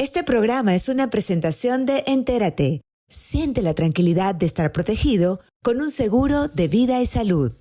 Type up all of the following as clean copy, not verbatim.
Este programa es una presentación de Entérate. Siente la tranquilidad de estar protegido con un seguro de vida y salud.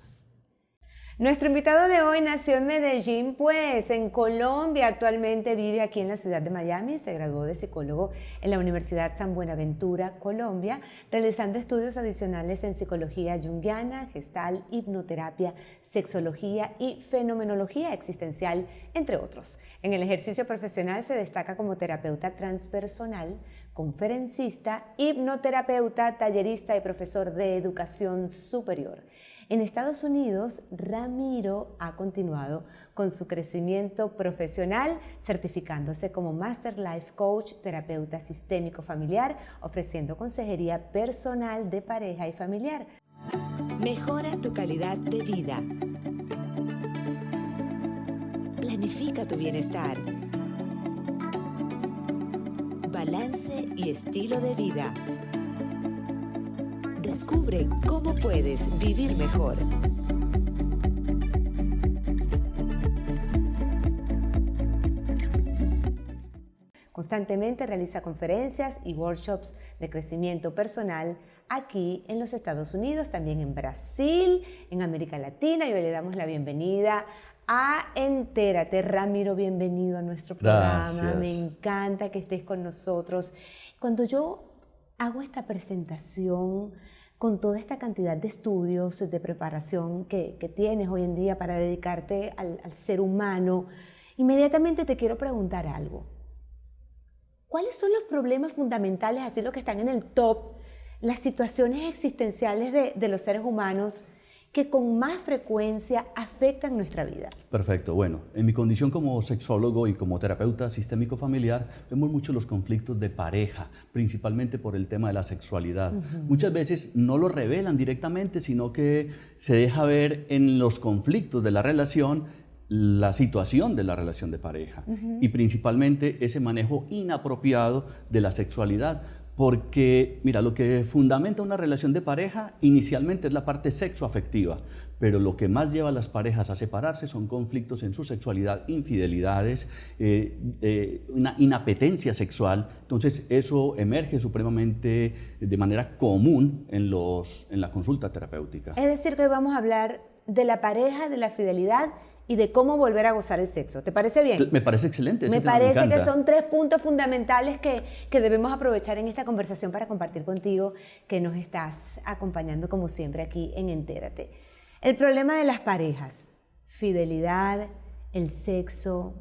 Nuestro invitado de hoy nació en Medellín, pues en Colombia. Actualmente vive aquí en la ciudad de Miami. Se graduó de psicólogo en la Universidad San Buenaventura, Colombia, realizando estudios adicionales en psicología junguiana, gestal, hipnoterapia, sexología y fenomenología existencial, entre otros. En el ejercicio profesional se destaca como terapeuta transpersonal, conferencista, hipnoterapeuta, tallerista y profesor de educación superior. En Estados Unidos, Ramiro ha continuado con su crecimiento profesional, certificándose como Master Life Coach, terapeuta sistémico familiar, ofreciendo consejería personal de pareja y familiar. Mejora tu calidad de vida. Planifica tu bienestar. Balance y estilo de vida. Descubre cómo puedes vivir mejor. Constantemente realiza conferencias y workshops de crecimiento personal aquí en los Estados Unidos, también en Brasil, en América Latina. Y hoy le damos la bienvenida a Entérate. Ramiro, bienvenido a nuestro programa. Gracias. Me encanta que estés con nosotros. Cuando yo hago esta presentación con toda esta cantidad de estudios, de preparación que tienes hoy en día para dedicarte al ser humano, inmediatamente te quiero preguntar algo. ¿Cuáles son los problemas fundamentales, así los que están en el top, las situaciones existenciales de los seres humanos que con más frecuencia afectan nuestra vida? Perfecto. Bueno, en mi condición como sexólogo y como terapeuta sistémico familiar, vemos mucho los conflictos de pareja, principalmente por el tema de la sexualidad. Muchas veces no lo revelan directamente, sino que se deja ver en los conflictos de la relación la situación de la relación de pareja y principalmente ese manejo inapropiado de la sexualidad. Porque, mira, lo que fundamenta una relación de pareja inicialmente es la parte sexoafectiva, pero lo que más lleva a las parejas a separarse son conflictos en su sexualidad, infidelidades, una inapetencia sexual. Entonces, eso emerge supremamente de manera común en la consulta terapéutica. Es decir, que hoy vamos a hablar de la pareja, de la fidelidad y de cómo volver a gozar el sexo. ¿Te parece bien? Me parece excelente. Me parece que son 3 puntos fundamentales que debemos aprovechar en esta conversación para compartir contigo, que nos estás acompañando como siempre aquí en Entérate. El problema de las parejas, fidelidad, el sexo,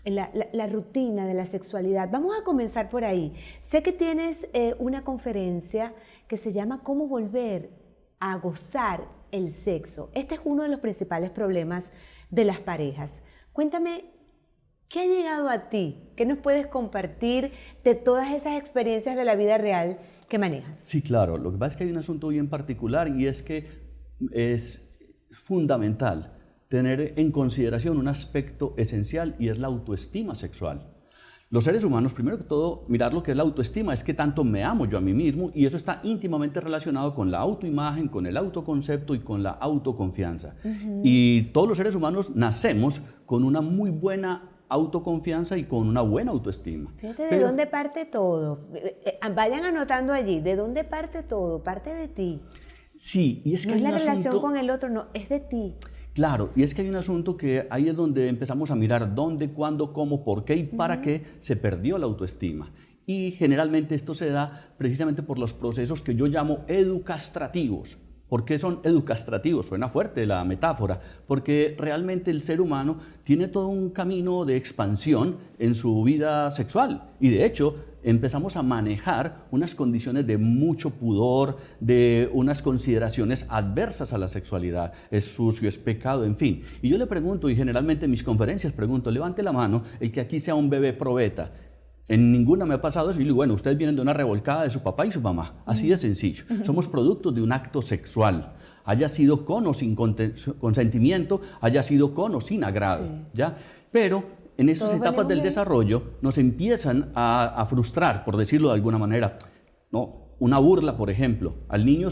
la rutina de la sexualidad. Vamos a comenzar por ahí. Sé que tienes una conferencia que se llama ¿Cómo volver a gozar el sexo? Este es uno de los principales problemas de las parejas. Cuéntame, ¿qué ha llegado a ti? ¿Qué nos puedes compartir de todas esas experiencias de la vida real que manejas? Sí, claro. Lo que pasa es que hay un asunto bien particular y es que es fundamental tener en consideración un aspecto esencial y es la autoestima sexual. Los seres humanos, primero que todo, mirar lo que es la autoestima, es que tanto me amo yo a mí mismo y eso está íntimamente relacionado con la autoimagen, con el autoconcepto y con la autoconfianza. Y todos los seres humanos nacemos con una muy buena autoconfianza y con una buena autoestima. Fíjate de dónde parte todo. Vayan anotando allí, ¿de dónde parte todo? Parte de ti. Sí, y es que no hay es la un relación asunto... con el otro, no, es de ti. Claro, y es que hay un asunto que ahí es donde empezamos a mirar dónde, cuándo, cómo, por qué y para qué se perdió la autoestima. Y generalmente esto se da precisamente por los procesos que yo llamo educastrativos. ¿Por qué son educastrativos? Suena fuerte la metáfora, porque realmente el ser humano tiene todo un camino de expansión en su vida sexual y de hecho empezamos a manejar unas condiciones de mucho pudor, de unas consideraciones adversas a la sexualidad, es sucio, es pecado, en fin. Y yo le pregunto, y generalmente en mis conferencias pregunto, levante la mano el que aquí sea un bebé probeta. En ninguna me ha pasado eso y digo, bueno, ustedes vienen de una revolcada de su papá y su mamá, así de sencillo. Somos productos de un acto sexual, haya sido con o sin consentimiento, haya sido con o sin agrado, Sí. ¿ya? Pero en esas etapas del desarrollo nos empiezan a frustrar, por decirlo de alguna manera. No, una burla, por ejemplo. El niño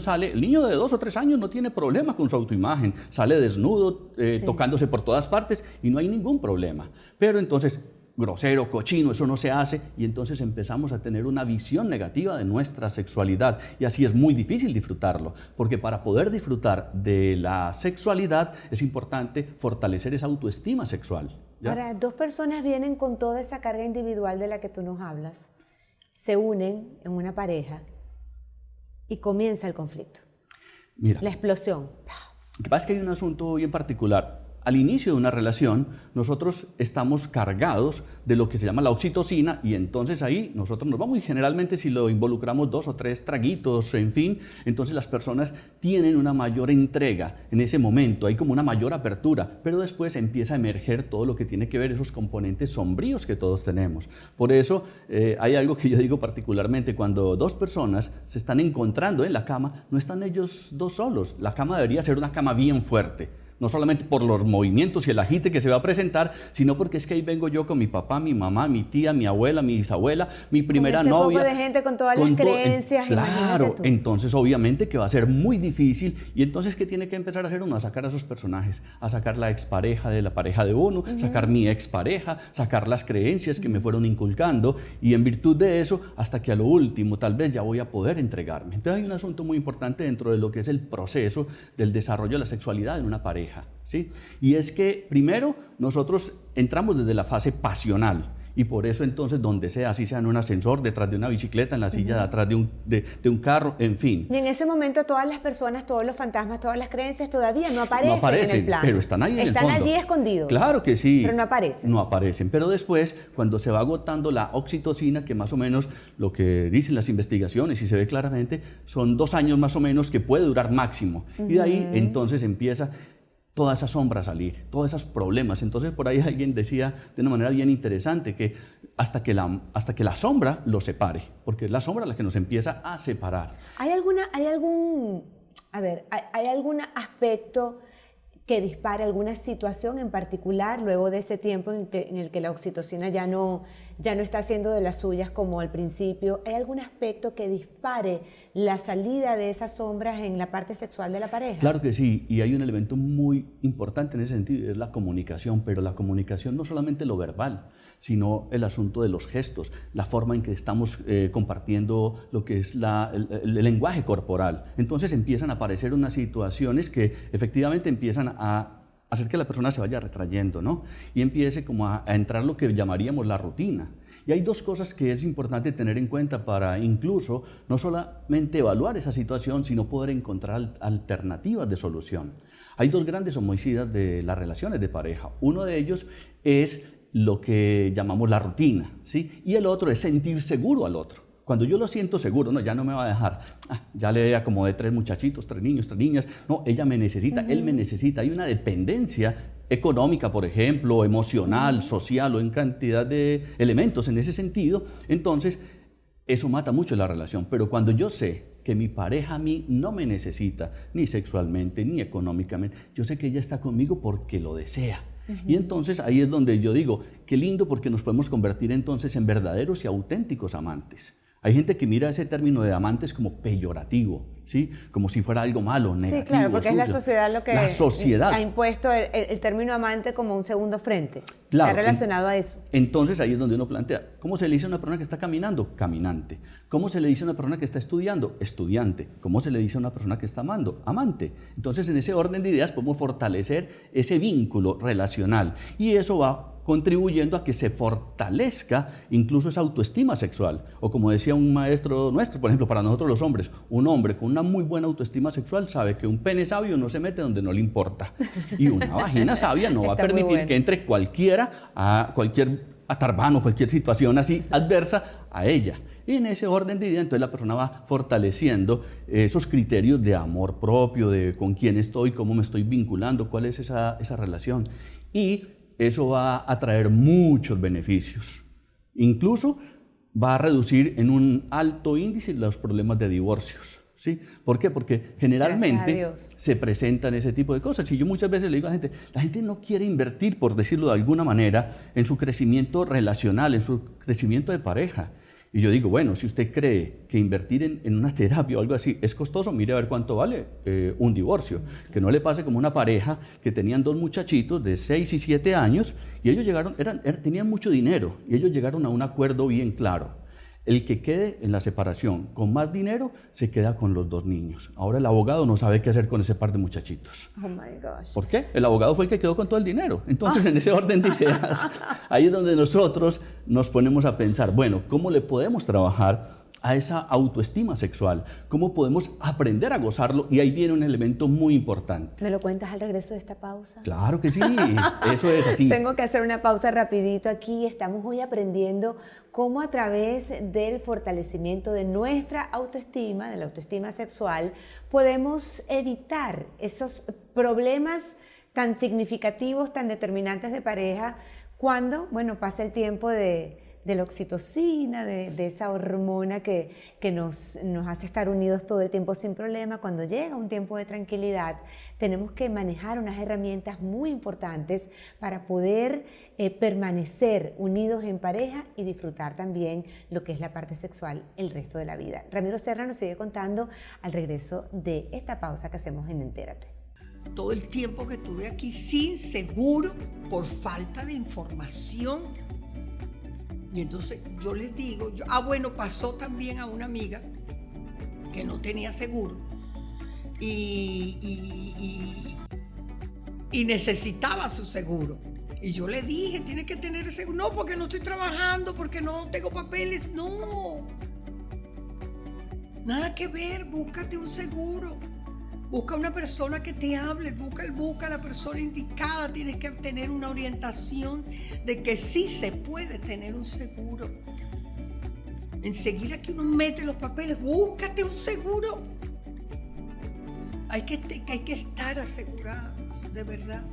de 2 o 3 años no tiene problema con su autoimagen, sale desnudo, Sí. tocándose por todas partes y no hay ningún problema. Pero entonces grosero, cochino, eso no se hace, y entonces empezamos a tener una visión negativa de nuestra sexualidad, y así es muy difícil disfrutarlo, porque para poder disfrutar de la sexualidad es importante fortalecer esa autoestima sexual, ¿ya? Ahora, dos personas vienen con toda esa carga individual de la que tú nos hablas, se unen en una pareja y comienza el conflicto, Mira, la explosión. lo que pasa es que hay un asunto bien particular. Al inicio de una relación, nosotros estamos cargados de lo que se llama la oxitocina, y entonces ahí nosotros nos vamos, y generalmente si lo involucramos 2 o 3 traguitos, en fin, entonces las personas tienen una mayor entrega en ese momento, hay como una mayor apertura, pero después empieza a emerger todo lo que tiene que ver esos componentes sombríos que todos tenemos. Por eso hay algo que yo digo particularmente: cuando dos personas se están encontrando en la cama, no están ellos dos solos, la cama debería ser una cama bien fuerte. No solamente por los movimientos y el agite que se va a presentar, sino porque es que ahí vengo yo con mi papá, mi mamá, mi tía, mi abuela, mi bisabuela, mi primera con ese novia. poco de gente con todas las creencias, Claro, imagínate tú. entonces obviamente que va a ser muy difícil. Y entonces, ¿qué tiene que empezar a hacer uno? A sacar a esos personajes, a sacar la expareja de la pareja de uno, sacar mi expareja, sacar las creencias que me fueron inculcando, y en virtud de eso, hasta que a lo último tal vez ya voy a poder entregarme. Entonces hay un asunto muy importante dentro de lo que es el proceso del desarrollo de la sexualidad en una pareja, ¿sí? Y es que primero nosotros entramos desde la fase pasional, y por eso entonces donde sea, así sea en un ascensor, detrás de una bicicleta, en la silla de atrás de un carro, en fin. Y en ese momento todas las personas, todos los fantasmas, todas las creencias todavía no aparecen, en el plano. Pero están ahí en el fondo. Están allí escondidos. Claro que sí. Pero no aparecen. No aparecen. Pero después, cuando se va agotando la oxitocina, que más o menos lo que dicen las investigaciones, y se ve claramente, son 2 años más o menos que puede durar máximo. Y de ahí entonces empieza toda esa sombra a salir, todos esos problemas. Entonces por ahí alguien decía de una manera bien interesante que hasta que la sombra los separe, porque es la sombra la que nos empieza a separar. ¿Hay algún aspecto que dispare alguna situación en particular luego de ese tiempo en el que la oxitocina ya no está haciendo de las suyas como al principio? ¿Hay algún aspecto que dispare la salida de esas sombras en la parte sexual de la pareja? Claro que sí, y hay un elemento muy importante en ese sentido, y es la comunicación, pero la comunicación no solamente lo verbal, sino el asunto de los gestos, la forma en que estamos compartiendo lo que es el lenguaje corporal. Entonces empiezan a aparecer unas situaciones que efectivamente empiezan a hacer que la persona se vaya retrayendo, ¿no? Y empiece como a entrar lo que llamaríamos la rutina. Y hay 2 cosas que es importante tener en cuenta para incluso no solamente evaluar esa situación, sino poder encontrar alternativas de solución. Hay 2 grandes homicidas de las relaciones de pareja. Uno de ellos es lo que llamamos la rutina, ¿sí? Y el otro es sentir seguro al otro. Cuando yo lo siento seguro, no, ya no me va a dejar, ya le acomodé 3 muchachitos, 3 niños, 3 niñas, no, ella me necesita, él me necesita. Hay una dependencia económica, por ejemplo, emocional, social, o en cantidad de elementos en ese sentido. Entonces, eso mata mucho la relación. Pero cuando yo sé que mi pareja a mí no me necesita, ni sexualmente, ni económicamente, yo sé que ella está conmigo porque lo desea. Y entonces ahí es donde yo digo, qué lindo, porque nos podemos convertir entonces en verdaderos y auténticos amantes. Hay gente que mira ese término de amantes como peyorativo, ¿sí? Como si fuera algo malo, negativo, Sí, claro, porque sucio. es la sociedad lo que la sociedad ha impuesto el término amante como un segundo frente. Claro, Está relacionado a eso. Entonces ahí es donde uno plantea, ¿cómo se le dice a una persona que está caminando? Caminante. ¿Cómo se le dice a una persona que está estudiando? Estudiante. ¿Cómo se le dice a una persona que está amando? Amante. Entonces en ese orden de ideas podemos fortalecer ese vínculo relacional, y eso va contribuyendo a que se fortalezca incluso esa autoestima sexual. O como decía un maestro nuestro, por ejemplo, para nosotros los hombres, un hombre con una muy buena autoestima sexual sabe que un pene sabio no se mete donde no le importa, y una vagina sabia no va a Está muy permitir bueno. que entre cualquier atarbano, cualquier situación así adversa a ella. Y en ese orden de idea, entonces la persona va fortaleciendo esos criterios de amor propio, de con quién estoy, cómo me estoy vinculando, cuál es esa relación. Y eso va a traer muchos beneficios. Incluso va a reducir en un alto índice los problemas de divorcios, ¿sí? ¿Por qué? Porque generalmente se presentan ese tipo de cosas. Y yo muchas veces le digo a la gente no quiere invertir, por decirlo de alguna manera, en su crecimiento relacional, en su crecimiento de pareja. Y yo digo, bueno, si usted cree que invertir en una terapia o algo así es costoso, mire a ver cuánto vale un divorcio. Que no le pase como una pareja que tenían 2 muchachitos de 6 y 7 años y ellos llegaron, tenían mucho dinero y ellos llegaron a un acuerdo bien claro. El que quede en la separación con más dinero se queda con los 2 niños. Ahora el abogado no sabe qué hacer con ese par de muchachitos. Oh my gosh. ¿Por qué? El abogado fue el que quedó con todo el dinero. Entonces, en ese orden de ideas, ahí es donde nosotros nos ponemos a pensar, bueno, ¿cómo le podemos trabajar a esa autoestima sexual? ¿Cómo podemos aprender a gozarlo? Y ahí viene un elemento muy importante. ¿Me lo cuentas al regreso de esta pausa? Claro que sí, eso es así. Tengo que hacer una pausa rapidito aquí. Estamos hoy aprendiendo cómo a través del fortalecimiento de nuestra autoestima, de la autoestima sexual, podemos evitar esos problemas tan significativos, tan determinantes de pareja cuando, bueno, pasa el tiempo de la oxitocina, de esa hormona que nos hace estar unidos todo el tiempo sin problema. Cuando llega un tiempo de tranquilidad, tenemos que manejar unas herramientas muy importantes para poder permanecer unidos en pareja y disfrutar también lo que es la parte sexual el resto de la vida. Ramiro Serna nos sigue contando al regreso de esta pausa que hacemos en Entérate. Todo el tiempo que estuve aquí sin seguro por falta de información. Y entonces yo les digo, bueno, pasó también a una amiga que no tenía seguro y necesitaba su seguro. Y yo le dije, tienes que tener seguro. No, porque no estoy trabajando, porque no tengo papeles. No, nada que ver, búscate un seguro. Busca una persona que te hable, busca a la persona indicada. Tienes que tener una orientación de que sí se puede tener un seguro. Enseguida que uno mete los papeles, búscate un seguro. Hay que estar asegurados, de verdad.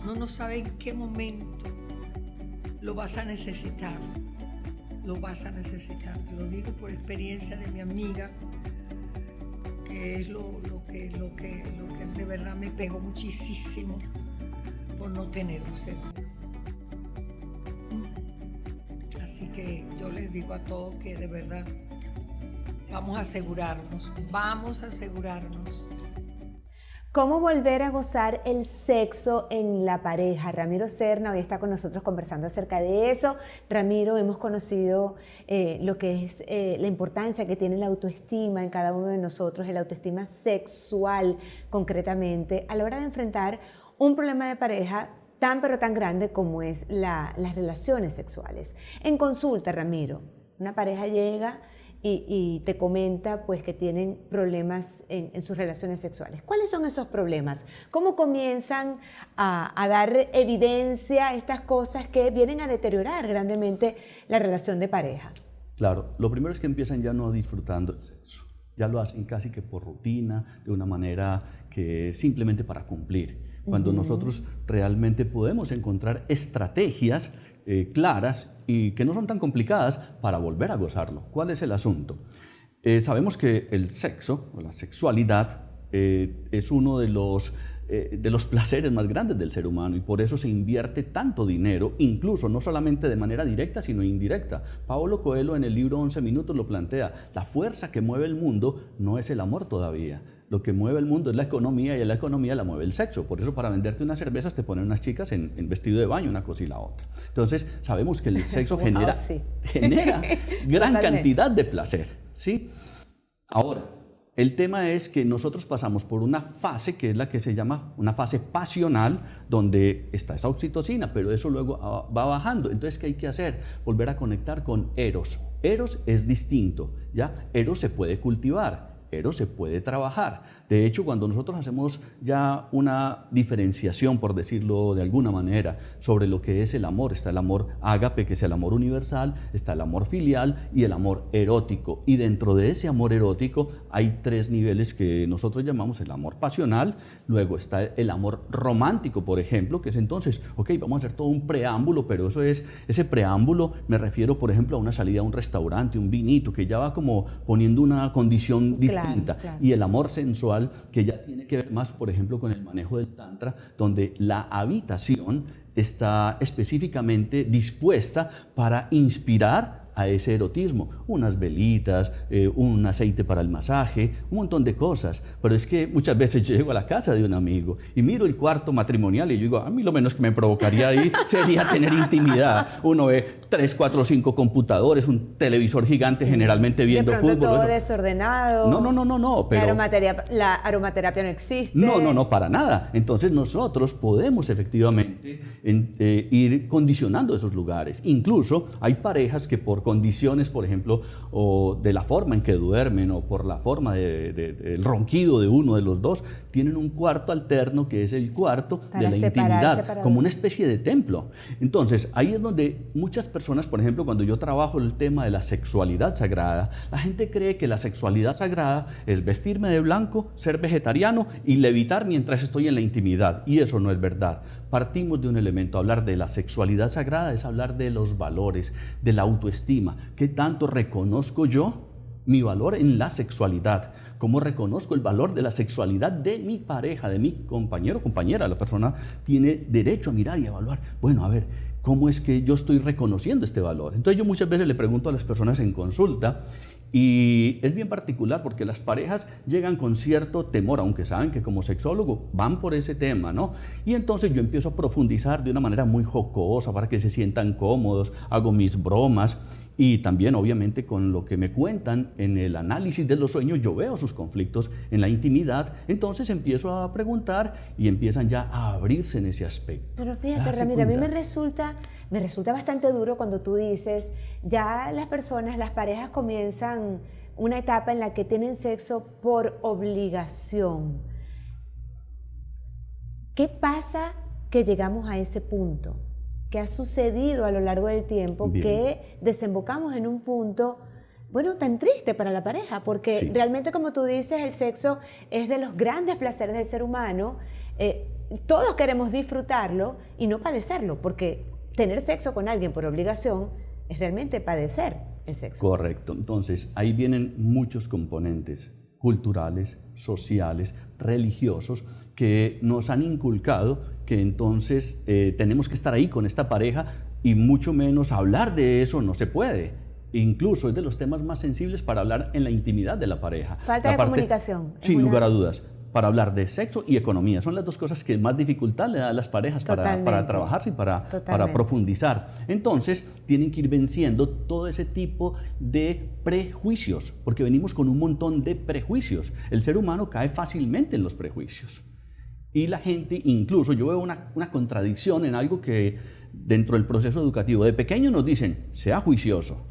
No sabe en qué momento lo vas a necesitar. Lo vas a necesitar. Te lo digo por experiencia de mi amiga, que es lo que de verdad me pegó muchísimo por no tener un seguro. Así que yo les digo a todos que de verdad vamos a asegurarnos. ¿Cómo volver a gozar el sexo en la pareja? Ramiro Serna hoy está con nosotros conversando acerca de eso. Ramiro, hemos conocido lo que es la importancia que tiene la autoestima en cada uno de nosotros, la autoestima sexual concretamente, a la hora de enfrentar un problema de pareja tan pero tan grande como es las relaciones sexuales. En consulta, Ramiro, una pareja llega y te comenta pues que tienen problemas en sus relaciones sexuales. ¿Cuáles son esos problemas? ¿Cómo comienzan a dar evidencia a estas cosas que vienen a deteriorar grandemente la relación de pareja? Claro, lo primero es que empiezan ya no disfrutando el sexo. Ya lo hacen casi que por rutina, de una manera que simplemente para cumplir. Cuando nosotros realmente podemos encontrar estrategias claras y que no son tan complicadas para volver a gozarlo. ¿Cuál es el asunto? Sabemos que el sexo, o la sexualidad, es uno de los placeres más grandes del ser humano y por eso se invierte tanto dinero, incluso no solamente de manera directa, sino indirecta. Paulo Coelho en el libro 11 minutos lo plantea. La fuerza que mueve el mundo no es el amor todavía. Lo que mueve el mundo es la economía y la economía la mueve el sexo. Por eso para venderte unas cervezas te ponen unas chicas en vestido de baño, una cosa y la otra. Entonces sabemos que el sexo genera gran cantidad de placer, ¿sí? Ahora, el tema es que nosotros pasamos por una fase que es la que se llama una fase pasional, donde está esa oxitocina, pero eso luego va bajando. Entonces, ¿qué hay que hacer? Volver a conectar con Eros. Eros es distinto, ¿ya? Eros se puede cultivar. Eros se puede trabajar. De hecho, cuando nosotros hacemos ya una diferenciación, por decirlo de alguna manera, sobre lo que es el amor, está el amor ágape, que es el amor universal, está el amor filial y el amor erótico. Y dentro de ese amor erótico hay 3 niveles que nosotros llamamos el amor pasional, luego está el amor romántico, por ejemplo, que es entonces, ok, vamos a hacer todo un preámbulo, pero ese preámbulo me refiero, por ejemplo, a una salida a un restaurante, un vinito, que ya va como poniendo una condición distinta. Claro. Y el amor sensual, que ya tiene que ver más, por ejemplo, con el manejo del tantra, donde la habitación está específicamente dispuesta para inspirar a ese erotismo. Unas velitas, un aceite para el masaje, un montón de cosas. Pero es que muchas veces yo llego a la casa de un amigo y miro el cuarto matrimonial y yo digo, a mí lo menos que me provocaría ahí sería tener intimidad. Uno ve 3, 4, 5 computadores, un televisor gigante, generalmente viendo de pronto fútbol. todo desordenado. No, pero... La aromaterapia no existe. No, para nada. Entonces nosotros podemos efectivamente ir condicionando esos lugares. Incluso hay parejas que por condiciones, por ejemplo, o de la forma en que duermen o por la forma del ronquido de uno de los dos, tienen un cuarto alterno que es el cuarto de la intimidad, como una especie de templo. Entonces ahí es donde muchas personas, por ejemplo, cuando yo trabajo el tema de la sexualidad sagrada, la gente cree que la sexualidad sagrada es vestirme de blanco, ser vegetariano y levitar mientras estoy en la intimidad. Y eso no es verdad. Partimos de un elemento. Hablar de la sexualidad sagrada es hablar de los valores, de la autoestima. ¿Qué tanto reconozco yo mi valor en la sexualidad? ¿Cómo reconozco el valor de la sexualidad de mi pareja, de mi compañero o compañera? La persona tiene derecho a mirar y a evaluar. Bueno, a ver, ¿cómo es que yo estoy reconociendo este valor? Entonces yo muchas veces le pregunto a las personas en consulta, y es bien particular porque las parejas llegan con cierto temor, aunque saben que como sexólogo van por ese tema, ¿no? Y entonces yo empiezo a profundizar de una manera muy jocosa para que se sientan cómodos, hago mis bromas. Y también, obviamente, con lo que me cuentan en el análisis de los sueños, yo veo sus conflictos en la intimidad, entonces empiezo a preguntar y empiezan ya a abrirse en ese aspecto. Pero fíjate, Ramiro, a mí me resulta bastante duro cuando tú dices, ya las personas, las parejas comienzan una etapa en la que tienen sexo por obligación. ¿Qué pasa que llegamos a ese punto? ¿Qué ha sucedido a lo largo del tiempo? Bien. Que desembocamos en un punto, bueno, tan triste para la pareja, porque Sí. realmente, como tú dices, el sexo es de los grandes placeres del ser humano. Todos queremos disfrutarlo y no padecerlo, porque tener sexo con alguien por obligación es realmente padecer el sexo. Correcto. Entonces, ahí vienen muchos componentes culturales, sociales, religiosos, que nos han inculcado que entonces tenemos que estar ahí con esta pareja y mucho menos hablar de eso no se puede. Incluso es de los temas más sensibles para hablar en la intimidad de la pareja. Falta de comunicación. Sin lugar a dudas. Para hablar de sexo y economía. Son las dos cosas que más dificultad le dan a las parejas para trabajarse y para profundizar. Entonces, tienen que ir venciendo todo ese tipo de prejuicios, porque venimos con un montón de prejuicios. El ser humano cae fácilmente en los prejuicios. Y la gente, incluso, yo veo una contradicción en algo que dentro del proceso educativo, de pequeño nos dicen, sea juicioso.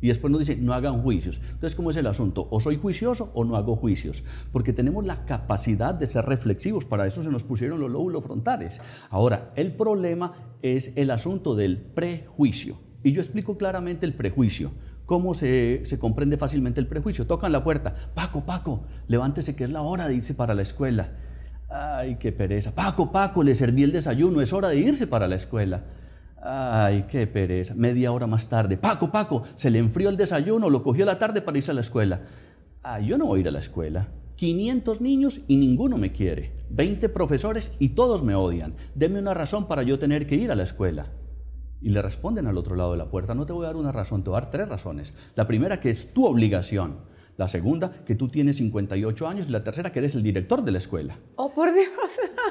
Y después nos dicen, no hagan juicios. Entonces, ¿cómo es el asunto? O soy juicioso o no hago juicios. Porque tenemos la capacidad de ser reflexivos. Para eso se nos pusieron los lóbulos frontales. Ahora, el problema es el asunto del prejuicio. Y yo explico claramente el prejuicio. ¿Cómo se comprende fácilmente el prejuicio? Tocan la puerta. Paco, levántese que es la hora de irse para la escuela. Ay, qué pereza. Paco, le serví el desayuno. Es hora de irse para la escuela. Ay, qué pereza. Media hora más tarde. Paco, se le enfrió el desayuno, lo cogió a la tarde para irse a la escuela. Ay, yo no voy a ir a la escuela. 500 niños y ninguno me quiere. 20 profesores y todos me odian. Deme una razón para yo tener que ir a la escuela. Y le responden al otro lado de la puerta, no te voy a dar una razón, te voy a dar 3 razones. La primera, que es tu obligación. La segunda, que tú tienes 58 años. Y la tercera, que eres el director de la escuela. ¡Oh, por Dios!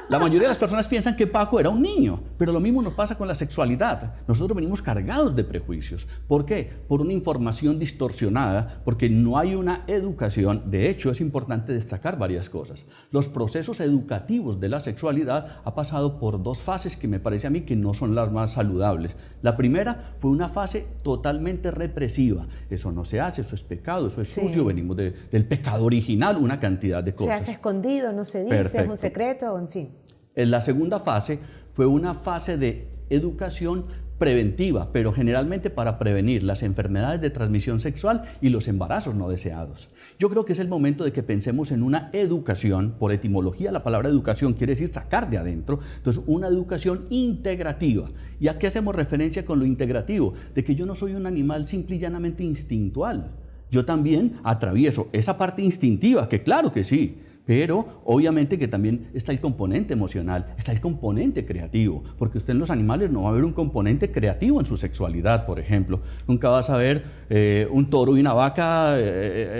La mayoría de las personas piensan que Paco era un niño, pero lo mismo nos pasa con la sexualidad. Nosotros venimos cargados de prejuicios. ¿Por qué? Por una información distorsionada, porque no hay una educación. De hecho, es importante destacar varias cosas. Los procesos educativos de la sexualidad ha pasado por 2 fases que me parece a mí que no son las más saludables. La primera fue una fase totalmente represiva. Eso no se hace, eso es pecado, eso es sucio, venimos del pecado original, una cantidad de cosas. Se hace escondido, no se dice, Perfecto. es un secreto, en fin. La segunda fase fue una fase de educación preventiva, pero generalmente para prevenir las enfermedades de transmisión sexual y los embarazos no deseados. Yo creo que es el momento de que pensemos en una educación. Por etimología, la palabra educación quiere decir sacar de adentro. Entonces, una educación integrativa. ¿Y a qué hacemos referencia con lo integrativo? De que yo no soy un animal simple y llanamente instintual. Yo también atravieso esa parte instintiva, que claro que sí, Pero obviamente que también está el componente emocional, está el componente creativo, porque usted en los animales no va a ver un componente creativo en su sexualidad, por ejemplo. Nunca vas a ver un toro y una vaca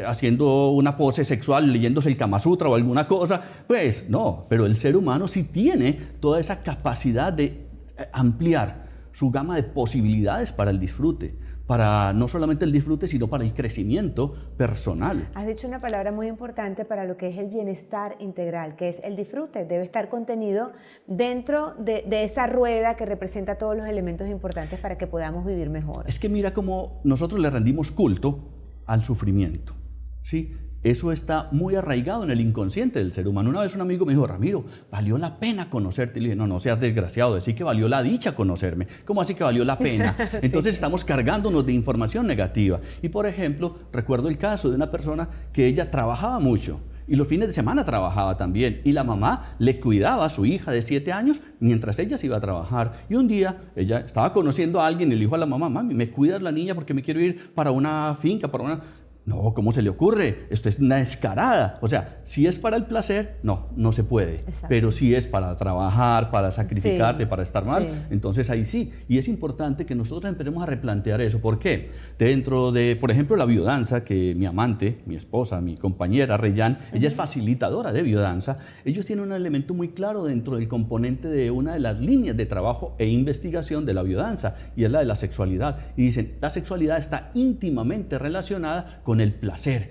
haciendo una pose sexual, leyéndose el Kama Sutra o alguna cosa. Pues no, pero el ser humano sí tiene toda esa capacidad de ampliar su gama de posibilidades para el disfrute, para no solamente el disfrute, sino para el crecimiento personal. Has dicho una palabra muy importante para lo que es el bienestar integral, que es el disfrute. Debe estar contenido dentro de esa rueda que representa todos los elementos importantes para que podamos vivir mejor. Es que mira cómo nosotros le rendimos culto al sufrimiento, ¿sí? Eso está muy arraigado en el inconsciente del ser humano. Una vez un amigo me dijo, Ramiro, valió la pena conocerte. Y le dije, no, no seas desgraciado, decir que valió la dicha conocerme. ¿Cómo así que valió la pena? Sí. Entonces estamos cargándonos de información negativa. Y por ejemplo, recuerdo el caso de una persona que ella trabajaba mucho. Y los fines de semana trabajaba también. Y la mamá le cuidaba a su hija de 7 años mientras ella se iba a trabajar. Y un día ella estaba conociendo a alguien y le dijo a la mamá, mami, ¿me cuidas la niña porque me quiero ir para una finca, para una... No, ¿cómo se le ocurre? Esto es una descarada. O sea, si es para el placer, no se puede. Exacto. Pero si es para trabajar, para sacrificarte, para estar mal, entonces ahí sí. Y es importante que nosotros empecemos a replantear eso. ¿Por qué? Dentro de, por ejemplo, la biodanza, que mi amante, mi esposa, mi compañera Reyán, ella es facilitadora de biodanza, ellos tienen un elemento muy claro dentro del componente de una de las líneas de trabajo e investigación de la biodanza, y es la de la sexualidad. Y dicen, la sexualidad está íntimamente relacionada con el placer,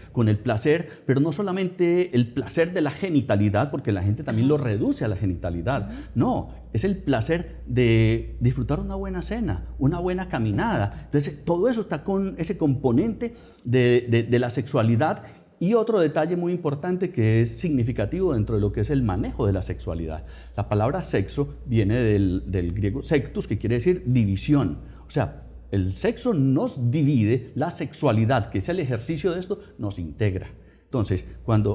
pero no solamente el placer de la genitalidad, porque la gente también lo reduce a la genitalidad. No, es el placer de disfrutar una buena cena, una buena caminada. Exacto. Entonces, todo eso está con ese componente de la sexualidad. Y otro detalle muy importante que es significativo dentro de lo que es el manejo de la sexualidad. La palabra sexo viene del griego sectus, que quiere decir división. O sea, el sexo nos divide, la sexualidad, que es el ejercicio de esto, nos integra. Entonces,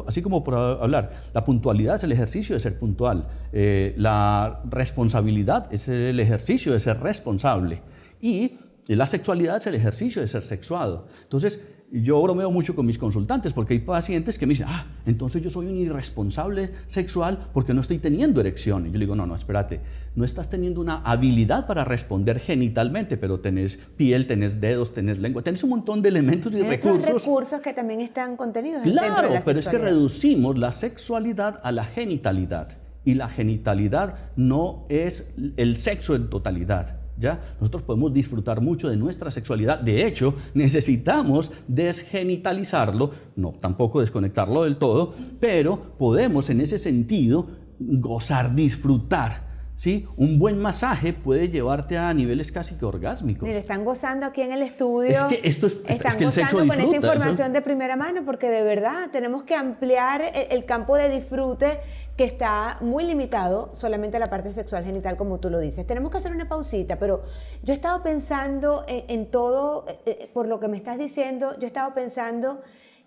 así como por hablar, la puntualidad es el ejercicio de ser puntual, la responsabilidad es el ejercicio de ser responsable y la sexualidad es el ejercicio de ser sexuado. Entonces, yo bromeo mucho con mis consultantes porque hay pacientes que me dicen, entonces yo soy un irresponsable sexual porque no estoy teniendo erección. Y yo le digo, no, espérate, no estás teniendo una habilidad para responder genitalmente, pero tenés piel, tenés dedos, tenés lengua, tenés un montón de elementos y recursos que también están contenidos dentro de la sexualidad. Pero es que reducimos la sexualidad a la genitalidad y la genitalidad no es el sexo en totalidad. ¿Ya? Nosotros podemos disfrutar mucho de nuestra sexualidad. De hecho, necesitamos desgenitalizarlo, no tampoco desconectarlo del todo, pero podemos en ese sentido gozar, disfrutar. ¿Sí? Un buen masaje puede llevarte a niveles casi que orgásmicos. Mire, están gozando aquí en el estudio. Es que esto es que el sexo disfruta, con esta información de primera mano, porque de verdad tenemos que ampliar el campo de disfrute que está muy limitado solamente a la parte sexual genital, como tú lo dices. Tenemos que hacer una pausita, pero yo he estado pensando en todo, por lo que me estás diciendo, yo he estado pensando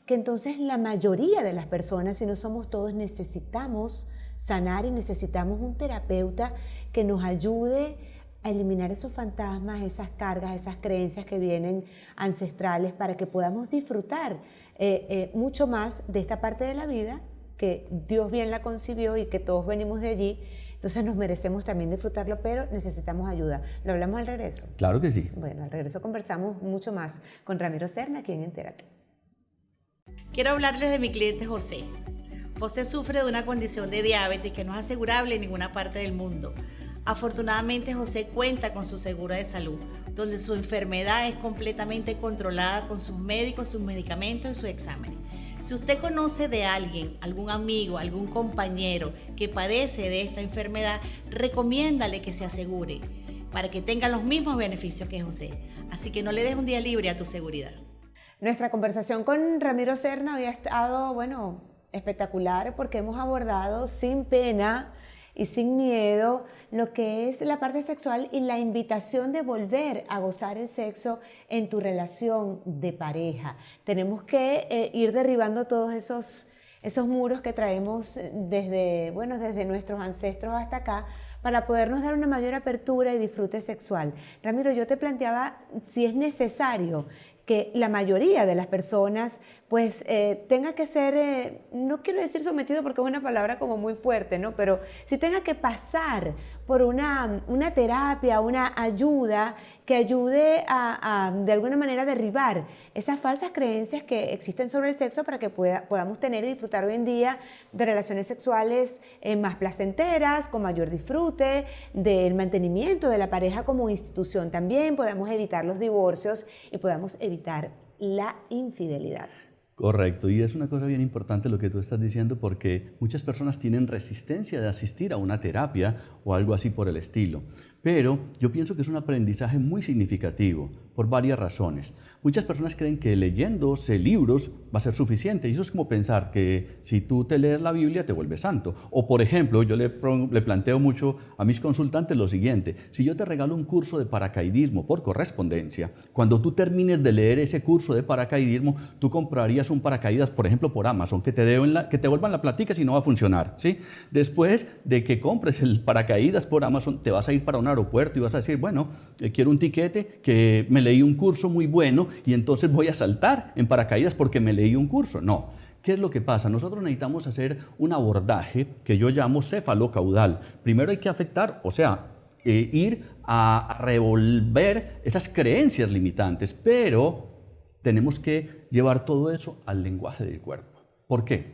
que entonces la mayoría de las personas, si no somos todos, necesitamos sanar y necesitamos un terapeuta que nos ayude a eliminar esos fantasmas, esas cargas, esas creencias que vienen ancestrales para que podamos disfrutar mucho más de esta parte de la vida que Dios bien la concibió y que todos venimos de allí. Entonces nos merecemos también disfrutarlo, pero necesitamos ayuda. ¿Lo hablamos al regreso? Claro que sí. Bueno, al regreso conversamos mucho más con Ramiro Serna aquí en Entérate. Quiero hablarles de mi cliente José. José sufre de una condición de diabetes que no es asegurable en ninguna parte del mundo. Afortunadamente, José cuenta con su seguro de salud, donde su enfermedad es completamente controlada con sus médicos, sus medicamentos y sus exámenes. Si usted conoce de alguien, algún amigo, algún compañero que padece de esta enfermedad, recomiéndale que se asegure para que tenga los mismos beneficios que José. Así que no le des un día libre a tu seguridad. Nuestra conversación con Ramiro Serna había estado, espectacular, porque hemos abordado sin pena y sin miedo lo que es la parte sexual y la invitación de volver a gozar el sexo en tu relación de pareja. Tenemos que ir derribando todos esos muros que traemos desde nuestros ancestros hasta acá, para podernos dar una mayor apertura y disfrute sexual. Ramiro, yo te planteaba si es necesario que la mayoría de las personas pues tenga que ser, no quiero decir sometido porque es una palabra como muy fuerte, ¿no? Pero si tenga que pasar por una terapia, una ayuda que ayude a de alguna manera derribar esas falsas creencias que existen sobre el sexo para que podamos tener y disfrutar hoy en día de relaciones sexuales más placenteras, con mayor disfrute, del mantenimiento de la pareja como institución también, podamos evitar los divorcios y podamos evitar la infidelidad. Correcto, y es una cosa bien importante lo que tú estás diciendo porque muchas personas tienen resistencia de asistir a una terapia o algo así por el estilo. Pero yo pienso que es un aprendizaje muy significativo por varias razones. Muchas personas creen que leyéndose libros va a ser suficiente y eso es como pensar que si tú te lees la Biblia te vuelves santo. O por ejemplo, yo le planteo mucho a mis consultantes lo siguiente: si yo te regalo un curso de paracaidismo por correspondencia, cuando tú termines de leer ese curso de paracaidismo, tú comprarías un paracaídas, por ejemplo, por Amazon, que te devuelvan la platica si no va a funcionar, ¿sí? Después de que compres el paracaídas por Amazon, te vas a ir para un aeropuerto y vas a decir, bueno, quiero un tiquete, que me leí un curso muy bueno y entonces voy a saltar en paracaídas porque me leí un curso. No. ¿Qué es lo que pasa? Nosotros necesitamos hacer un abordaje que yo llamo cefalocaudal. Primero hay que afectar, o sea, ir a revolver esas creencias limitantes, pero tenemos que llevar todo eso al lenguaje del cuerpo. ¿Por qué?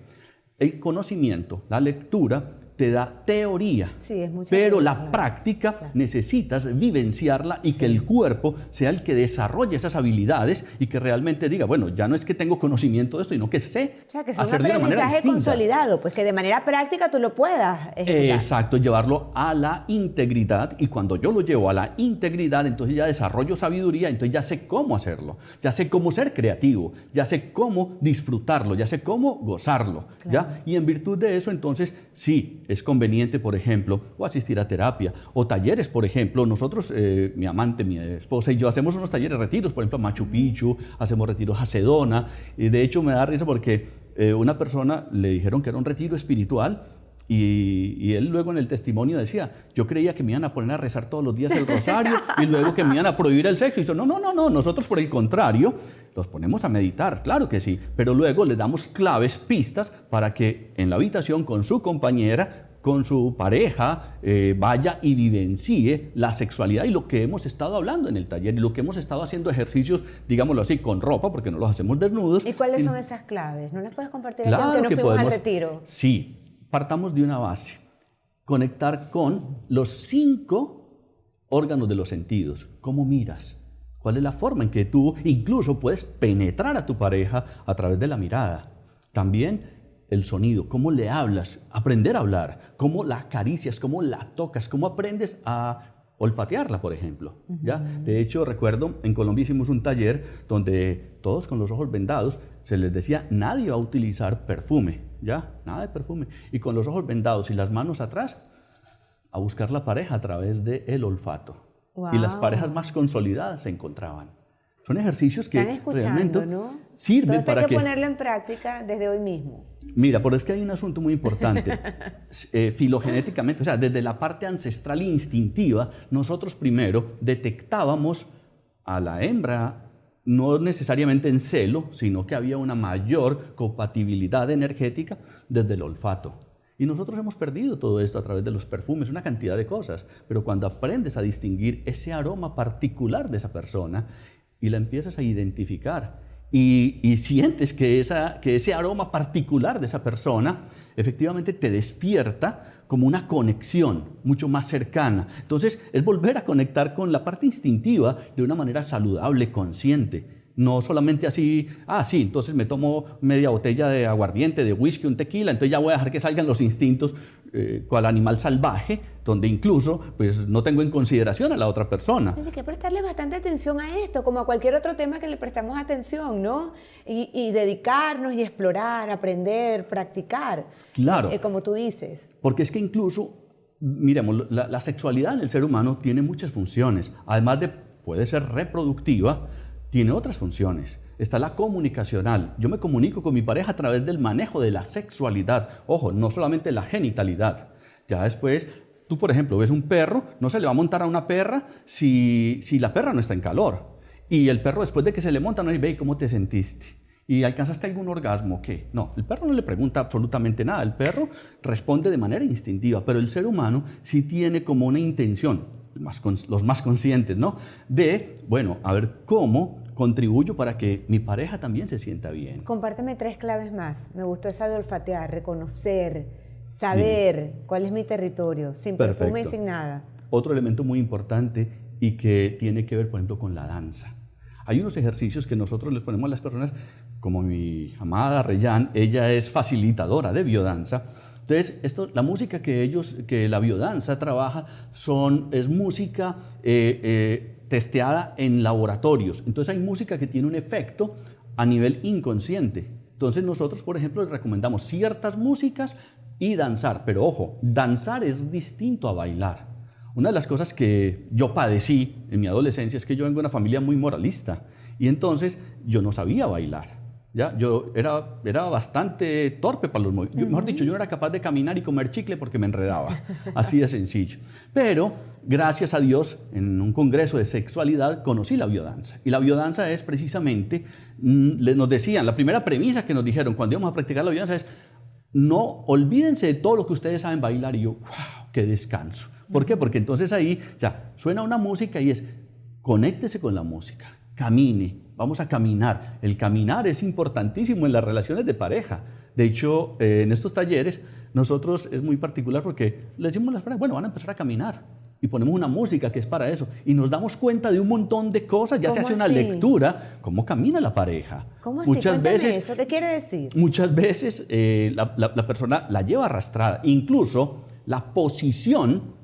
El conocimiento, la lectura, te da teoría, sí, es muy pero la claro. práctica Claro. necesitas vivenciarla y Sí. que el cuerpo sea el que desarrolle esas habilidades y que realmente diga, bueno, ya no es que tengo conocimiento de esto, sino que sé O sea, que sea un hacer de una manera aprendizaje distinta. consolidado, pues que de manera práctica tú lo puedas ejecutar. Exacto, llevarlo a la integridad y cuando yo lo llevo a la integridad, entonces ya desarrollo sabiduría, entonces ya sé cómo hacerlo, ya sé cómo ser creativo, ya sé cómo disfrutarlo, ya sé cómo gozarlo, Claro. ¿ya? Y en virtud de eso, entonces, sí, es conveniente, por ejemplo, o asistir a terapia o talleres, por ejemplo. Nosotros, mi amante, mi esposa y yo hacemos unos talleres, retiros, por ejemplo, a Machu Picchu, hacemos retiros a Sedona, y de hecho me da risa porque una persona le dijeron que era un retiro espiritual. Y él luego en el testimonio decía, yo creía que me iban a poner a rezar todos los días el rosario y luego que me iban a prohibir el sexo. Y yo, no, nosotros por el contrario, los ponemos a meditar, claro que sí, pero luego les damos claves, pistas, para que en la habitación con su compañera, con su pareja, vaya y vivencie la sexualidad y lo que hemos estado hablando en el taller y lo que hemos estado haciendo ejercicios, digámoslo así, con ropa, porque no los hacemos desnudos. ¿Y cuáles son esas claves? ¿No las puedes compartir aquí, Claro aunque no que fuimos al podemos. retiro? Sí, partamos de una base. Conectar con los 5 órganos de los sentidos. ¿Cómo miras? ¿Cuál es la forma en que tú incluso puedes penetrar a tu pareja a través de la mirada? También el sonido, cómo le hablas, aprender a hablar, cómo la acaricias, cómo la tocas, cómo aprendes a olfatearla, por ejemplo. ¿Ya? De hecho, recuerdo, en Colombia hicimos un taller donde todos con los ojos vendados se les decía, nadie va a utilizar perfume, ¿ya? Nada de perfume. Y con los ojos vendados y las manos atrás, a buscar la pareja a través del olfato. Wow. Y las parejas más consolidadas se encontraban. Son ejercicios que Están escuchando, realmente ¿no? sirven Todo esto para hay que que... ponerlo en práctica desde hoy mismo. Mira, pero es que hay un asunto muy importante. Filogenéticamente, o sea, desde la parte ancestral e instintiva, nosotros primero detectábamos a la hembra no necesariamente en celo, sino que había una mayor compatibilidad energética desde el olfato. Y nosotros hemos perdido todo esto a través de los perfumes, una cantidad de cosas. Pero cuando aprendes a distinguir ese aroma particular de esa persona y la empiezas a identificar y sientes que ese aroma particular de esa persona efectivamente te despierta como una conexión mucho más cercana. Entonces, es volver a conectar con la parte instintiva de una manera saludable, consciente. No solamente así, sí, entonces me tomo media botella de aguardiente, de whisky, un tequila, entonces ya voy a dejar que salgan los instintos cual animal salvaje, donde incluso pues, no tengo en consideración a la otra persona. Hay que prestarle bastante atención a esto, como a cualquier otro tema que le prestamos atención, ¿no? Y dedicarnos y explorar, aprender, practicar. Claro. Como tú dices. Porque es que incluso, miremos, la sexualidad en el ser humano tiene muchas funciones. Además de, puede ser reproductiva, tiene otras funciones. Está la comunicacional. Yo me comunico con mi pareja a través del manejo de la sexualidad. Ojo, no solamente la genitalidad. Ya después, tú por ejemplo ves un perro, no se le va a montar a una perra si la perra no está en calor. Y el perro, después de que se le monta, no dice, ve, ¿cómo te sentiste? ¿Y alcanzaste algún orgasmo? ¿Qué? No, el perro no le pregunta absolutamente nada. El perro responde de manera instintiva, pero el ser humano sí tiene como una intención, los más conscientes, ¿no? De, bueno, a ver cómo contribuyo para que mi pareja también se sienta bien. Compárteme 3 claves más. Me gustó esa de olfatear, reconocer, saber cuál es mi territorio, sin perfume y sin nada. Otro elemento muy importante y que tiene que ver, por ejemplo, con la danza. Hay unos ejercicios que nosotros les ponemos a las personas, como mi amada Reyán, ella es facilitadora de biodanza. Entonces, la música que la biodanza trabaja es música testeada en laboratorios. Entonces hay música que tiene un efecto a nivel inconsciente. Entonces nosotros, por ejemplo, les recomendamos ciertas músicas y danzar. Pero ojo, danzar es distinto a bailar. Una de las cosas que yo padecí en mi adolescencia es que yo vengo de una familia muy moralista y entonces yo no sabía bailar. ¿Ya? Yo era bastante torpe para los movimientos. Mejor dicho, yo no era capaz de caminar y comer chicle porque me enredaba. Así de sencillo. Pero, gracias a Dios, en un congreso de sexualidad conocí la biodanza. Y la biodanza es precisamente, nos decían, la primera premisa que nos dijeron cuando íbamos a practicar la biodanza es, no olvídense de todo lo que ustedes saben bailar. Y yo, wow, qué descanso. ¿Por qué? Porque entonces ahí ya suena una música y es, conéctese con la música, camine. Vamos a caminar. El caminar es importantísimo en las relaciones de pareja. De hecho, en estos talleres, nosotros es muy particular porque le decimos a las parejas, bueno, van a empezar a caminar. Y ponemos una música que es para eso. Y nos damos cuenta de un montón de cosas. Ya se hace una lectura. ¿Cómo camina la pareja? ¿Cómo así? Cuéntame eso. ¿Qué quiere decir? Muchas veces la persona la lleva arrastrada. Incluso la posición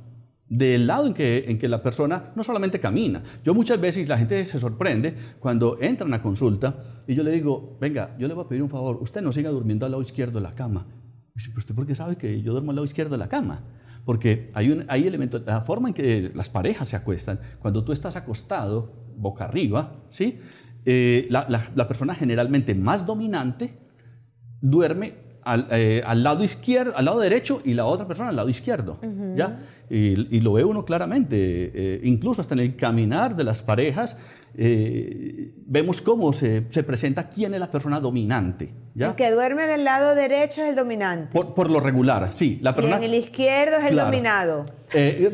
del lado en que la persona no solamente camina. Yo muchas veces, la gente se sorprende cuando entran a consulta y yo le digo, venga, yo le voy a pedir un favor, usted no siga durmiendo al lado izquierdo de la cama. Y dice, ¿pero usted por qué sabe que yo duermo al lado izquierdo de la cama? Porque hay elementos, la forma en que las parejas se acuestan, cuando tú estás acostado, boca arriba, ¿sí? La persona generalmente más dominante duerme al lado izquierdo, al lado derecho y la otra persona al lado izquierdo, ¿ya? Y lo ve uno claramente, incluso hasta en el caminar de las parejas, vemos cómo se presenta quién es la persona dominante, ¿ya? El que duerme del lado derecho es el dominante. Por lo regular, sí. La persona, y en el izquierdo es el dominado.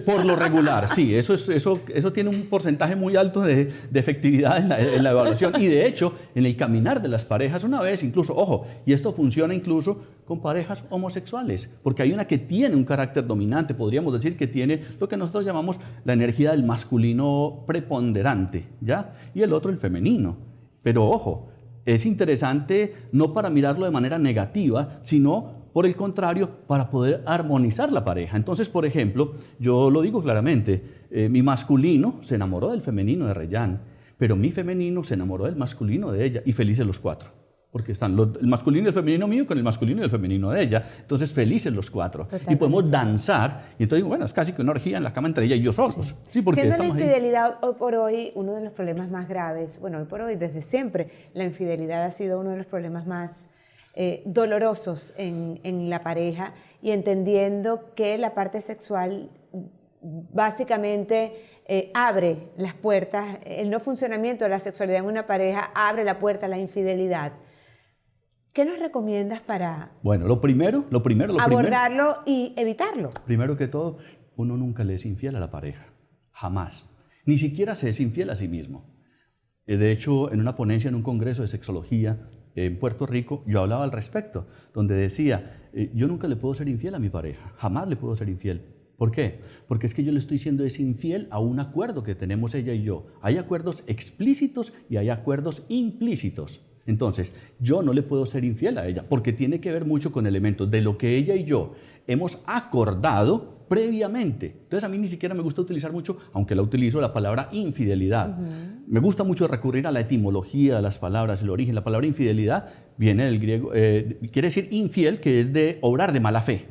Por lo regular, sí. Eso tiene un porcentaje muy alto de efectividad en la evaluación. Y de hecho, en el caminar de las parejas una vez, incluso, ojo, y esto funciona incluso con parejas homosexuales, porque hay una que tiene un carácter dominante, podríamos decir que tiene lo que nosotros llamamos la energía del masculino preponderante, ¿ya? Y el otro el femenino. Pero ojo, es interesante no para mirarlo de manera negativa, sino por el contrario, para poder armonizar la pareja. Entonces, por ejemplo, yo lo digo claramente, mi masculino se enamoró del femenino de Reyán, pero mi femenino se enamoró del masculino de ella, y felices los cuatro. Porque están el masculino y el femenino mío con el masculino y el femenino de ella. Entonces, felices los cuatro. Totalmente. Y podemos danzar. Y entonces, bueno, es casi que una orgía en la cama entre ella y yo solos. Sí, porque siendo la infidelidad hoy por hoy uno de los problemas más graves, bueno, hoy por hoy, desde siempre, la infidelidad ha sido uno de los problemas más dolorosos en la pareja, y entendiendo que la parte sexual básicamente abre las puertas, el no funcionamiento de la sexualidad en una pareja abre la puerta a la infidelidad. ¿Qué nos recomiendas para lo primero abordarlo y evitarlo? Primero que todo, uno nunca le es infiel a la pareja, jamás. Ni siquiera se es infiel a sí mismo. De hecho, en una ponencia en un congreso de sexología en Puerto Rico, yo hablaba al respecto, donde decía, yo nunca le puedo ser infiel a mi pareja, jamás le puedo ser infiel. ¿Por qué? Porque es que yo le estoy siendo infiel a un acuerdo que tenemos ella y yo. Hay acuerdos explícitos y hay acuerdos implícitos. Entonces, yo no le puedo ser infiel a ella, porque tiene que ver mucho con elementos de lo que ella y yo hemos acordado previamente. Entonces, a mí ni siquiera me gusta utilizar mucho, aunque la utilizo, la palabra infidelidad. Me gusta mucho recurrir a la etimología de las palabras, el origen. La palabra infidelidad viene del griego, quiere decir infiel, que es de obrar de mala fe.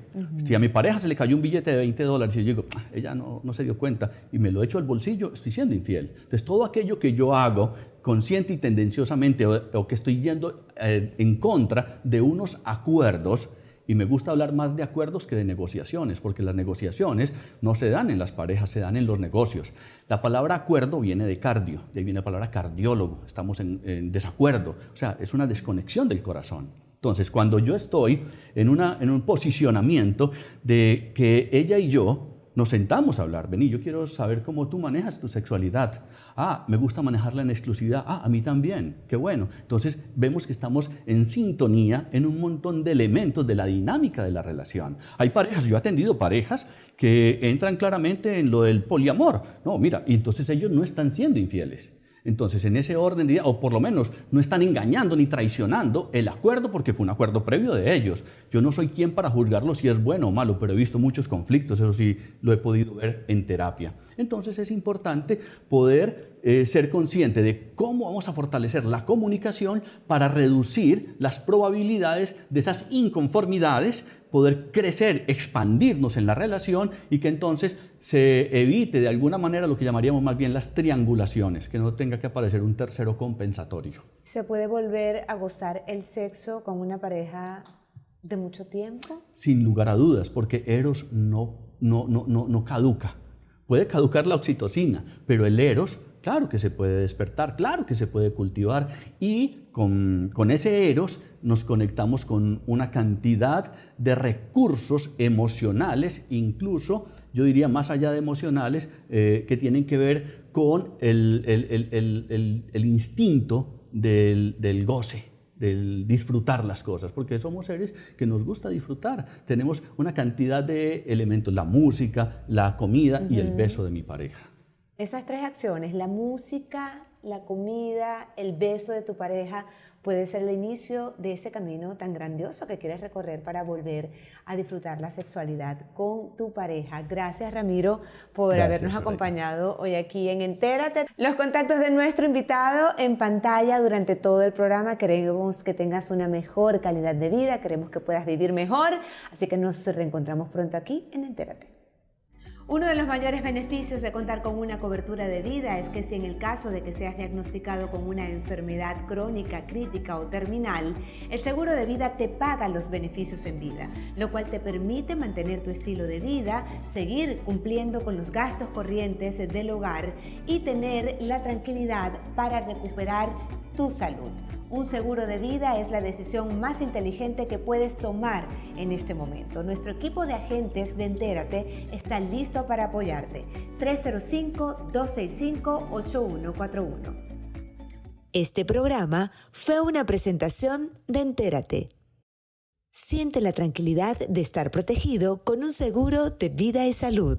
Si a mi pareja se le cayó un billete de $20 y yo digo, ella no se dio cuenta y me lo echo al bolsillo, estoy siendo infiel. Entonces, todo aquello que yo hago consciente y tendenciosamente o que estoy yendo en contra de unos acuerdos, Y me gusta hablar más de acuerdos que de negociaciones, porque las negociaciones no se dan en las parejas, se dan en los negocios. La palabra acuerdo viene de cardio, de ahí viene la palabra cardiólogo, estamos en desacuerdo, o sea, es una desconexión del corazón. Entonces, cuando yo estoy en un posicionamiento de que ella y yo nos sentamos a hablar, vení, yo quiero saber cómo tú manejas tu sexualidad. Ah, me gusta manejarla en exclusividad. Ah, a mí también. Qué bueno. Entonces vemos que estamos en sintonía en un montón de elementos de la dinámica de la relación. Hay parejas, yo he atendido parejas que entran claramente en lo del poliamor. No, mira, y entonces ellos no están siendo infieles. Entonces, en ese orden de idea, o por lo menos no están engañando ni traicionando el acuerdo porque fue un acuerdo previo de ellos. Yo no soy quien para juzgarlo si es bueno o malo, pero he visto muchos conflictos, eso sí lo he podido ver en terapia. Entonces, es importante poder ser consciente de cómo vamos a fortalecer la comunicación para reducir las probabilidades de esas inconformidades, poder crecer, expandirnos en la relación y que entonces se evite de alguna manera lo que llamaríamos más bien las triangulaciones, que no tenga que aparecer un tercero compensatorio. ¿Se puede volver a gozar el sexo con una pareja de mucho tiempo? Sin lugar a dudas, porque Eros no caduca. Puede caducar la oxitocina, pero el Eros, claro que se puede despertar, claro que se puede cultivar y con ese Eros nos conectamos con una cantidad de recursos emocionales, incluso yo diría más allá de emocionales, que tienen que ver con el instinto del goce, del disfrutar las cosas, porque somos seres que nos gusta disfrutar. Tenemos una cantidad de elementos, la música, la comida y el beso de mi pareja. Esas tres acciones, la música, la comida, el beso de tu pareja, puede ser el inicio de ese camino tan grandioso que quieres recorrer para volver a disfrutar la sexualidad con tu pareja. Gracias, Ramiro, por habernos acompañado hoy aquí en Entérate. Los contactos de nuestro invitado en pantalla durante todo el programa. Queremos que tengas una mejor calidad de vida, queremos que puedas vivir mejor, así que nos reencontramos pronto aquí en Entérate. Uno de los mayores beneficios de contar con una cobertura de vida es que si en el caso de que seas diagnosticado con una enfermedad crónica, crítica o terminal, el seguro de vida te paga los beneficios en vida, lo cual te permite mantener tu estilo de vida, seguir cumpliendo con los gastos corrientes del hogar y tener la tranquilidad para recuperar tu salud. Un seguro de vida es la decisión más inteligente que puedes tomar en este momento. Nuestro equipo de agentes de Entérate está listo para apoyarte. 305-265-8141. Este programa fue una presentación de Entérate. Siente la tranquilidad de estar protegido con un seguro de vida y salud.